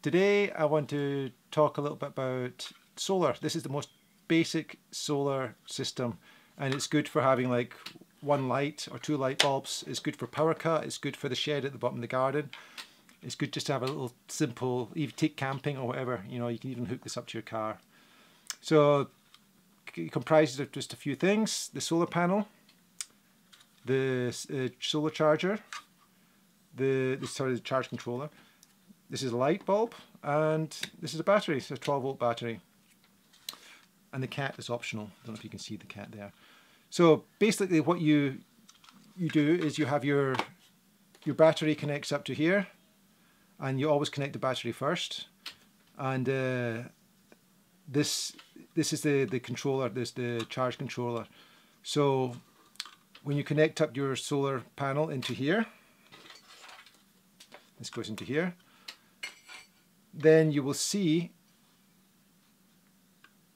Today I want to talk a little bit about solar. This is the most basic solar system, and it's good for having like one light or two light bulbs. It's good for power cut. It's good for the shed at the bottom of the garden. It's good just to have a little simple, even take camping or whatever, you know, you can even hook this up to your car. So it comprises of just a few things: the solar panel, the solar charger, the charge controller. This is a light bulb, and this is a battery. It's a 12-volt battery. And the cat is optional. I don't know if you can see the cat there. So basically what you do is you have your battery connects up to here, and you always connect the battery first. And this is the controller, this is the charge controller. So when you connect up your solar panel into here, this goes into here, then you will see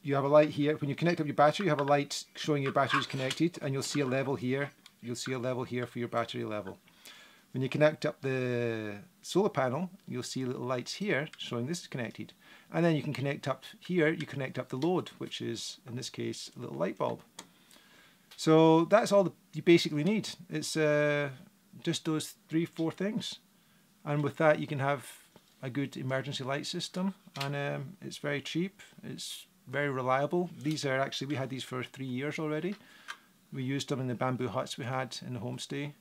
you have a light here. When you connect up your battery, you have a light showing your battery is connected, and you'll see a level here. You'll see a level here for your battery level. When you connect up the solar panel, you'll see little lights here showing this is connected. And then you can connect up here, you connect up the load, which is, in this case, a little light bulb. So that's all you basically need. It's just those 3-4 things. And with that, you can have a good emergency light system, and it's very cheap, it's very reliable. These are actually, we had these for 3 years already. We used them in the bamboo huts we had in the homestay,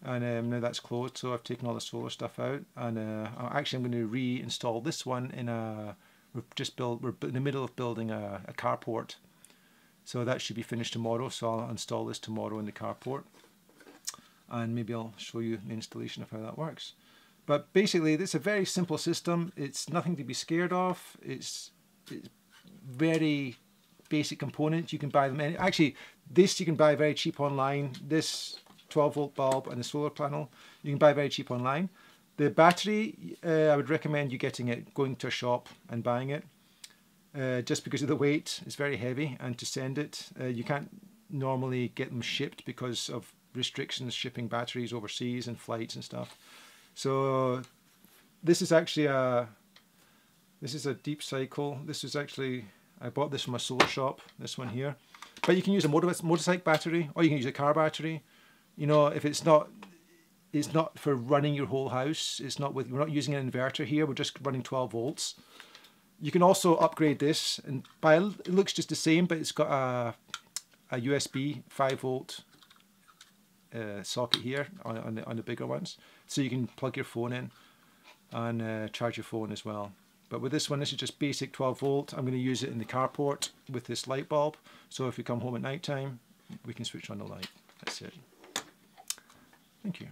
and now that's closed, so I've taken all the solar stuff out, and I'm going to reinstall this one in we're in the middle of building a carport, so that should be finished tomorrow, so I'll install this tomorrow in the carport, and maybe I'll show you the installation of how that works. But basically, it's a very simple system. It's nothing to be scared of. It's very basic components. You can buy them. Actually, this you can buy very cheap online. This 12-volt bulb and the solar panel, you can buy very cheap online. The battery, I would recommend you going to a shop and buying it, just because of the weight. It's very heavy, and to send it, you can't normally get them shipped because of restrictions shipping batteries overseas and flights and stuff. So this is actually a deep cycle. This is actually, I bought this from a solar shop, this one here. But you can use a motorcycle battery, or you can use a car battery. You know, if it's not for running your whole house. We're not using an inverter here. We're just running 12 volts. You can also upgrade this, and it looks just the same, but it's got a USB 5-volt socket here on the bigger ones, so you can plug your phone in and charge your phone as well. But with this one, this is just basic 12 volt. I'm going to use it in the carport with this light bulb, so if we come home at night time, we can switch on the light. That's it. Thank you.